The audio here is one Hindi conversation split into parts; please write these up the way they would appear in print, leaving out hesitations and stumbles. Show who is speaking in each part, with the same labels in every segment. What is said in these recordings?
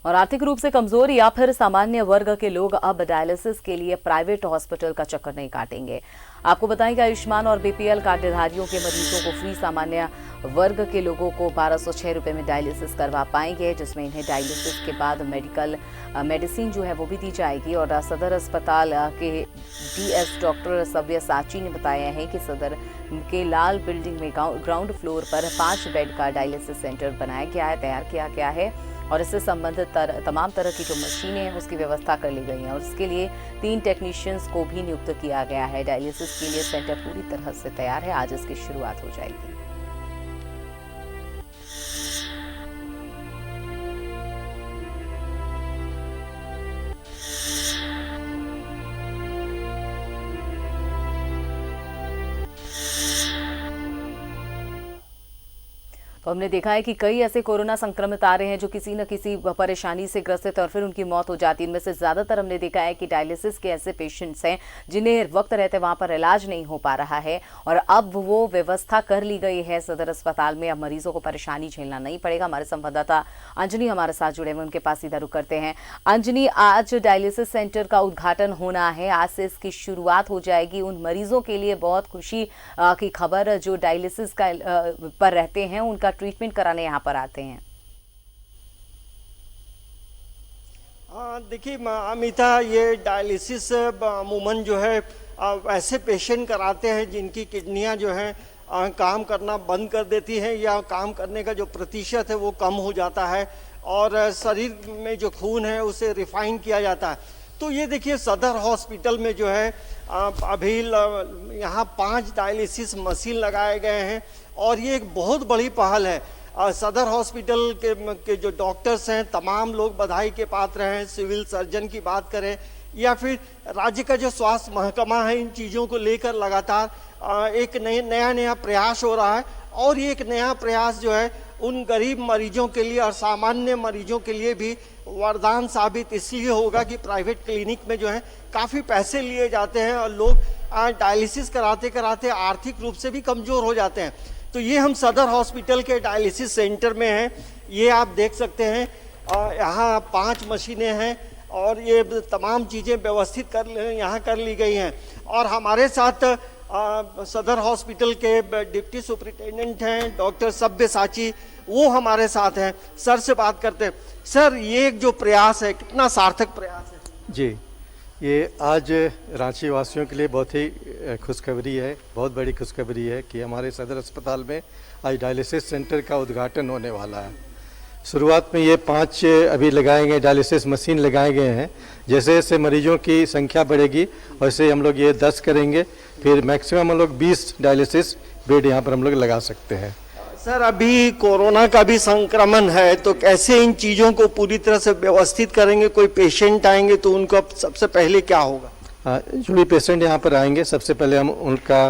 Speaker 1: और आर्थिक रूप से कमजोर या फिर सामान्य वर्ग के लोग अब डायलिसिस के लिए प्राइवेट हॉस्पिटल का चक्कर नहीं काटेंगे। आपको बताएं कि आयुष्मान और बीपीएल कार्डधारियों के मरीजों को फ्री, सामान्य वर्ग के लोगों को 1206 रुपए में डायलिसिस करवा पाएंगे, जिसमें इन्हें डायलिसिस के बाद मेडिसिन जो है वो भी दी जाएगी। और सदर अस्पताल के डीएस डॉक्टर सव्यसाची ने बताया है कि सदर के लाल बिल्डिंग में ग्राउंड फ्लोर पर 5 बेड का डायलिसिस सेंटर बनाया गया है, तैयार किया गया है और इससे संबंधित तमाम तरह की जो मशीनें हैं उसकी व्यवस्था कर ली गई है और इसके लिए 3 टेक्नीशियंस को भी नियुक्त किया गया है। डायलिसिस के लिए सेंटर पूरी तरह से तैयार है, आज इसकी शुरुआत हो जाएगी। तो हमने देखा है कि कई ऐसे कोरोना संक्रमित आ रहे हैं जो किसी न किसी परेशानी से ग्रसित और फिर उनकी मौत हो जाती है। इनमें से ज़्यादातर हमने देखा है कि डायलिसिस के ऐसे पेशेंट्स हैं जिन्हें वक्त रहते वहाँ पर इलाज नहीं हो पा रहा है और अब वो व्यवस्था कर ली गई है सदर अस्पताल में। अब मरीजों को परेशानी झेलना नहीं पड़ेगा। हमारे संवाददाता अंजनी हमारे साथ जुड़े हुए, उनके पास सीधा रुख करते हैं। अंजनी, आज डायलिसिस सेंटर का उद्घाटन होना है, आज से इसकी शुरुआत हो जाएगी। उन मरीजों के लिए बहुत खुशी की खबर जो डायलिसिस का पर रहते हैं, उनका ट्रीटमेंट कराने यहाँ पर आते हैं।
Speaker 2: देखिए अमिता, ये डायलिसिस अमूमन जो है ऐसे पेशेंट कराते हैं जिनकी किडनियां जो हैं काम करना बंद कर देती हैं या काम करने का जो प्रतिशत है वो कम हो जाता है और शरीर में जो खून है उसे रिफाइन किया जाता है। तो ये देखिए सदर हॉस्पिटल में जो है अभी यहाँ 5 डायलिसिस मशीन लगाए गए हैं और ये एक बहुत बड़ी पहल है। सदर हॉस्पिटल के जो डॉक्टर्स हैं तमाम लोग बधाई के पात्र हैं। सिविल सर्जन की बात करें या फिर राज्य का जो स्वास्थ्य महकमा है, इन चीज़ों को लेकर लगातार एक नया प्रयास हो रहा है और ये एक नया प्रयास जो है उन गरीब मरीजों के लिए और सामान्य मरीजों के लिए भी वरदान साबित इसलिए होगा कि प्राइवेट क्लिनिक में जो है काफ़ी पैसे लिए जाते हैं और लोग डायलिसिस कराते कराते आर्थिक रूप से भी कमज़ोर हो जाते हैं। तो ये हम सदर हॉस्पिटल के डायलिसिस सेंटर में हैं। ये आप देख सकते हैं यहाँ 5 मशीनें हैं और ये तमाम चीज़ें व्यवस्थित यहाँ कर ली गई हैं। और हमारे साथ सदर हॉस्पिटल के डिप्टी सुपरिटेंडेंट हैं डॉक्टर सव्यसाची, वो हमारे साथ हैं। सर से बात करते हैं। सर, ये एक जो प्रयास है कितना सार्थक प्रयास है?
Speaker 3: जी, ये आज रांची वासियों के लिए बहुत ही खुशखबरी है, बहुत बड़ी खुशखबरी है कि हमारे सदर अस्पताल में आज डायलिसिस सेंटर का उद्घाटन होने वाला है। शुरुआत में ये 5 अभी लगाए गए डायलिसिस मशीन लगाए गए हैं। जैसे जैसे मरीजों की संख्या बढ़ेगी वैसे हम लोग ये 10 करेंगे, फिर मैक्सिमम हम लोग 20 डायलिसिस बेड यहाँ पर हम लोग लगा सकते हैं।
Speaker 2: सर, अभी कोरोना का भी संक्रमण है तो कैसे इन चीज़ों को पूरी तरह से व्यवस्थित करेंगे? कोई पेशेंट आएंगे तो उनको सबसे पहले क्या होगा?
Speaker 3: जो भी पेशेंट यहाँ पर आएंगे सबसे पहले हम उनका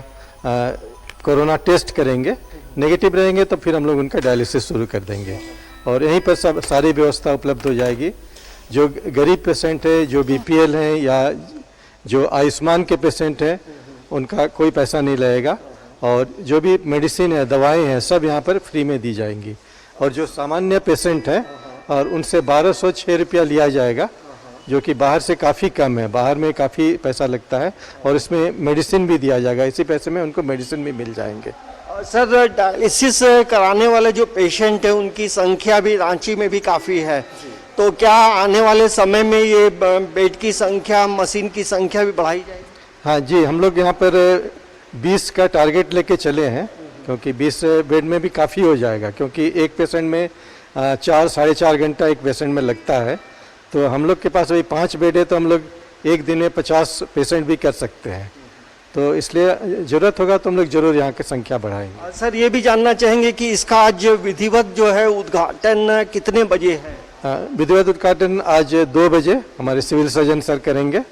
Speaker 3: कोरोना टेस्ट करेंगे, नेगेटिव रहेंगे तो फिर हम लोग उनका डायलिसिस शुरू कर देंगे और यहीं पर सब सारी व्यवस्था उपलब्ध हो जाएगी। जो गरीब पेशेंट है, जो बीपीएल हैं या जो आयुष्मान के पेशेंट हैं, उनका कोई पैसा नहीं लगेगा और जो भी मेडिसिन है, दवाएं हैं, सब यहाँ पर फ्री में दी जाएंगी। और जो सामान्य पेशेंट हैं और उनसे 1206 रुपया लिया जाएगा, जो कि बाहर से काफ़ी कम है। बाहर में काफ़ी पैसा लगता है और इसमें मेडिसिन भी दिया जाएगा, इसी पैसे में उनको मेडिसिन भी मिल जाएंगे।
Speaker 2: सर, डायलिसिस कराने वाले जो पेशेंट हैं उनकी संख्या भी रांची में भी काफ़ी है, तो क्या आने वाले समय में ये बेड की संख्या, मशीन की संख्या भी बढ़ाई जाएगी?
Speaker 3: हाँ जी, हम लोग यहाँ पर 20 का टारगेट लेके चले हैं क्योंकि 20 बेड में भी काफ़ी हो जाएगा, क्योंकि एक पेशेंट में 4 साढ़े 4 घंटा एक पेशेंट में लगता है। तो हम लोग के पास अभी 5 बेड है तो हम लोग एक दिन में 50 पेशेंट भी कर सकते हैं। तो इसलिए ज़रूरत होगा तो हम लोग जरूर यहाँ की संख्या बढ़ाएंगे।
Speaker 2: सर, ये भी जानना चाहेंगे कि इसका आज विधिवत जो है उद्घाटन कितने बजे है?
Speaker 3: विधिवत उद्घाटन आज 2 बजे हमारे सिविल सर्जन सर करेंगे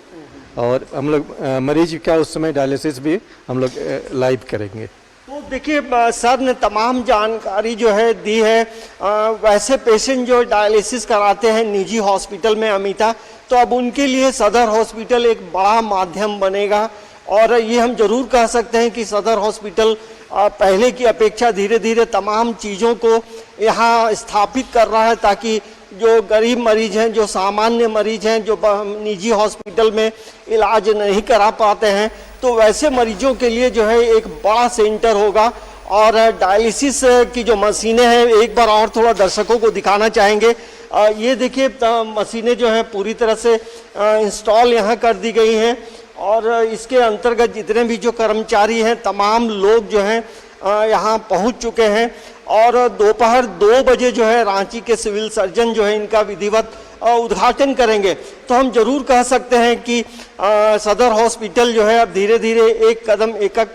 Speaker 3: और हम लोग मरीज का उस समय डायलिसिस भी हम लोग लाइव करेंगे।
Speaker 2: तो देखिए सर ने तमाम जानकारी जो है दी है। वैसे पेशेंट जो डायलिसिस कराते हैं निजी हॉस्पिटल में अमिता, तो अब उनके लिए सदर हॉस्पिटल एक बड़ा माध्यम बनेगा और ये हम जरूर कह सकते हैं कि सदर हॉस्पिटल पहले की अपेक्षा धीरे धीरे तमाम चीज़ों को यहाँ स्थापित कर रहा है ताकि जो गरीब मरीज हैं, जो सामान्य मरीज हैं, जो निजी हॉस्पिटल में इलाज नहीं करा पाते हैं, तो वैसे मरीजों के लिए जो है एक बड़ा सेंटर होगा। और डायलिसिस की जो मशीनें हैं, एक बार और थोड़ा दर्शकों को दिखाना चाहेंगे। ये देखिए मशीनें जो हैं पूरी तरह से इंस्टॉल यहाँ कर दी गई हैं और इसके अंतर्गत जितने भी जो कर्मचारी हैं तमाम लोग जो हैं यहाँ पहुँच चुके हैं और दोपहर 2 बजे जो है रांची के सिविल सर्जन जो है इनका विधिवत उद्घाटन करेंगे। तो हम जरूर कह सकते हैं कि सदर हॉस्पिटल जो है अब धीरे धीरे एक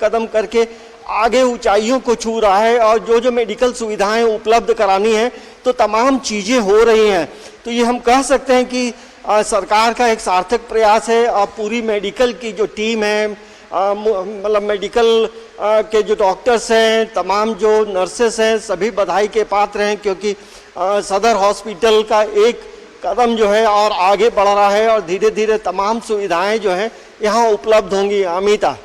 Speaker 2: कदम करके आगे ऊंचाइयों को छू रहा है और जो मेडिकल सुविधाएं उपलब्ध करानी है तो तमाम चीज़ें हो रही हैं। तो ये हम कह सकते हैं कि सरकार का एक सार्थक प्रयास है। पूरी मेडिकल की जो टीम है, मतलब मेडिकल के जो डॉक्टर्स हैं, तमाम जो नर्सेस हैं, सभी बधाई के पात्र हैं क्योंकि सदर हॉस्पिटल का एक कदम जो है और आगे बढ़ रहा है और धीरे धीरे तमाम सुविधाएं जो हैं यहाँ उपलब्ध होंगी। अमिता,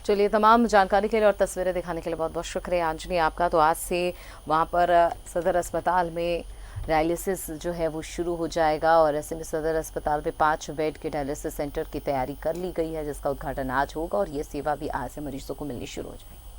Speaker 1: चलिए, तमाम जानकारी के लिए और तस्वीरें दिखाने के लिए बहुत बहुत शुक्रिया अंजनी आपका। तो आज से वहाँ पर सदर अस्पताल में डायलिसिस जो है वो शुरू हो जाएगा और ऐसे में सदर अस्पताल में 5 बेड के डायलिसिस सेंटर की तैयारी कर ली गई है जिसका उद्घाटन आज होगा और ये सेवा भी आज से मरीजों को मिलनी शुरू हो जाएगी।